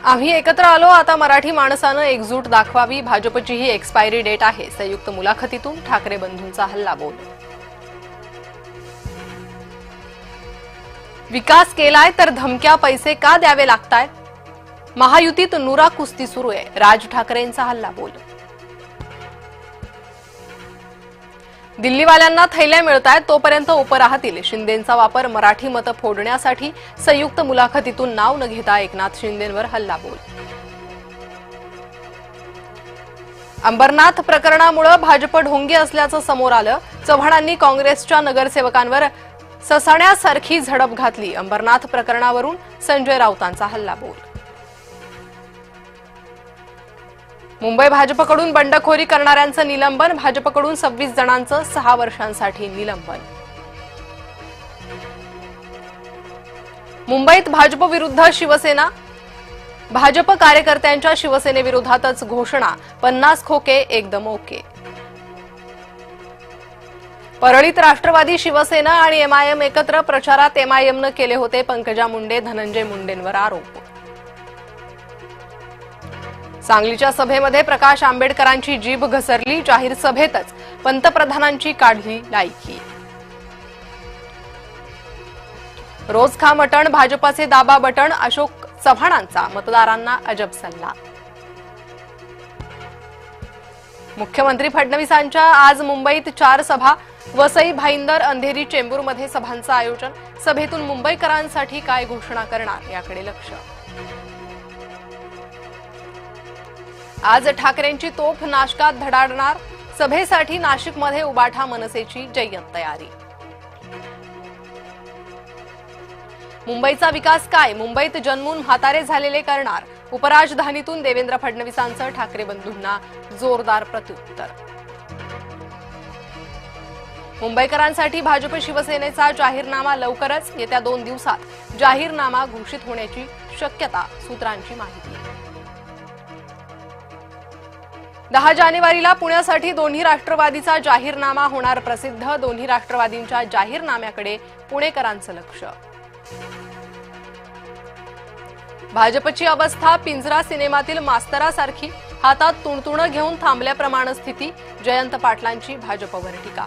आम्ही एकत्र आलो, आता मराठी माणसानं एकजूट दाखवावी, भाजपची ही एक्सपायरी डेट आहे. संयुक्त मुलाखतीतून ठाकरे बंधूंचा हल्लाबोल. विकास केलाय तर धमक्या पैसे का द्यावे लागतायत? महायुतीत नुरा कुस्ती सुरू आहे. राज ठाकरेंचा हल्लाबोल. दिल्लीवाल्यांना थैल्या मिळतायत तोपर्यंत उप राहतील. शिंदेंचा वापर मराठी मतं फोडण्यासाठी. संयुक्त मुलाखतीतून नाव न घेता एकनाथ शिंदेंवर हल्लाबोल. अंबरनाथ प्रकरणामुळे भाजप ढोंगी असल्याचं समोर आलं. चव्हाणांनी काँग्रेसच्या नगरसेवकांवर ससाण्यासारखी झडप घातली. अंबरनाथ प्रकरणावरून संजय राऊतांचा हल्लाबोल. मुंबई भाजपकडून बंडखोरी करणाऱ्यांचं निलंबन. भाजपकडून 26 जणांचं 6 वर्षांसाठी निलंबन. मुंबईत भाजप विरुद्ध शिवसेना. भाजप कार्यकर्त्यांच्या शिवसेनेविरोधातच घोषणा. 50 खोके एकदम ओके. परळीत राष्ट्रवादी, शिवसेना आणि एमआयएम एकत्र प्रचारात. एमआयएमनं केले होते पंकजा मुंडे, धनंजय मुंडेंवर आरोप. सांगलीच्या सभेमध्ये प्रकाश आंबेडकरांची जीभ घसरली. जाहीर सभेतच पंतप्रधानांची काढली लायकी. रोज खा मटण, भाजपाचे दाबा बटण. अशोक चव्हाणांचा मतदारांना अजब सल्ला. मुख्यमंत्री फडणवीसांच्या आज मुंबईत 4 सभा. वसई, भाईंदर, अंधेरी, चेंबूरमध्ये सभांचं आयोजन. सभेतून मुंबईकरांसाठी काय घोषणा करणार याकडे लक्ष. आज ठाकरेंची तोफ नाशकात धडाडणार. सभेसाठी नाशिकमध्ये उबाठा मनसेची जय्यत तयारी. मुंबईचा विकास काय? मुंबईत जन्मून म्हातारे झालेले करणार. उपराजधानीतून देवेंद्र फडणवीसांचं ठाकरे बंधूंना जोरदार प्रत्युत्तर. मुंबईकरांसाठी भाजप शिवसेनेचा जाहीरनामा लवकरच. येत्या 2 दिवसात जाहीरनामा घोषित होण्याची शक्यता. सूत्रांची माहिती. 10 जानेवारीला पुण्यासाठी दोन्ही राष्ट्रवादीचा जाहीरनामा होणार प्रसिद्ध. दोन्ही राष्ट्रवादींच्या जाहीरनाम्याकडे पुणेकरांचं लक्ष. भाजपची अवस्था पिंजरा सिनेमातील मास्तरासारखी. हातात तुणतुणं घेऊन थांबल्याप्रमाणे स्थिती. जयंत पाटलांची भाजपवर टीका.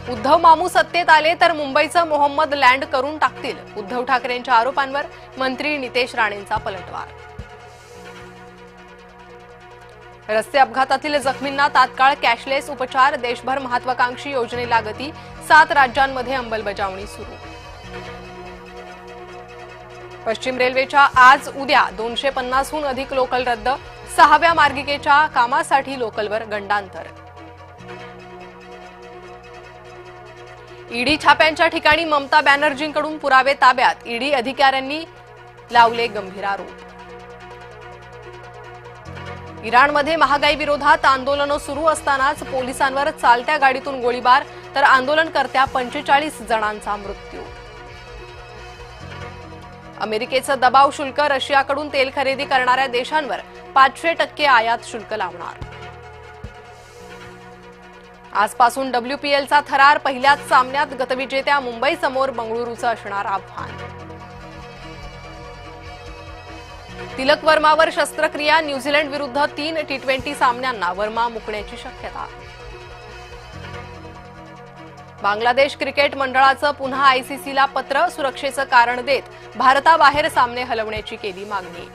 उद्धव मामू सत्तेत आले तर मुंबईचं मोहम्मद लँड करून टाकतील. उद्धव ठाकरेंच्या आरोपांवर मंत्री नितेश राणेंचा पलटवार. रस्ते अपघातातील जखमींना तात्काळ कॅशलेस उपचार. देशभर महत्वाकांक्षी योजनेला गती. 7 राज्यांमध्ये अंमलबजावणी सुरू. पश्चिम रेल्वेच्या आज उद्या 250हून अधिक लोकल रद्द. 6व्या मार्गिकेच्या कामासाठी लोकलवर गंडांतर. ईडी छाप्यांच्या ठिकाणी ममता बॅनर्जींकडून पुरावे ताब्यात. ईडी अधिकाऱ्यांनी लावले गंभीर आरोप. इराणमध्ये महागाई विरोधात आंदोलनं सुरू असतानाच पोलिसांवर चालत्या गाडीतून गोळीबार. तर आंदोलनकर्त्या 45 जणांचा मृत्यू. अमेरिकेचं दबाव शुल्क. रशियाकडून तेल खरेदी करणाऱ्या देशांवर 500% आयात शुल्क लावणार. आजपासून WPLचा थरार. पहिल्याच सामन्यात गतविजेत्या मुंबईसमोर बंगळुरूचं असणार आव्हान. तिलक वर्मावर शस्त्रक्रिया. न्यूझीलंड विरुद्ध 3 T20 सामन्यांना वर्मा मुकण्याची शक्यता. बांगलादेश क्रिकेट मंडळाचं पुन्हा ICCला पत्र. सुरक्षेचं कारण देत भारताबाहेर सामने हलवण्याची केली मागणी.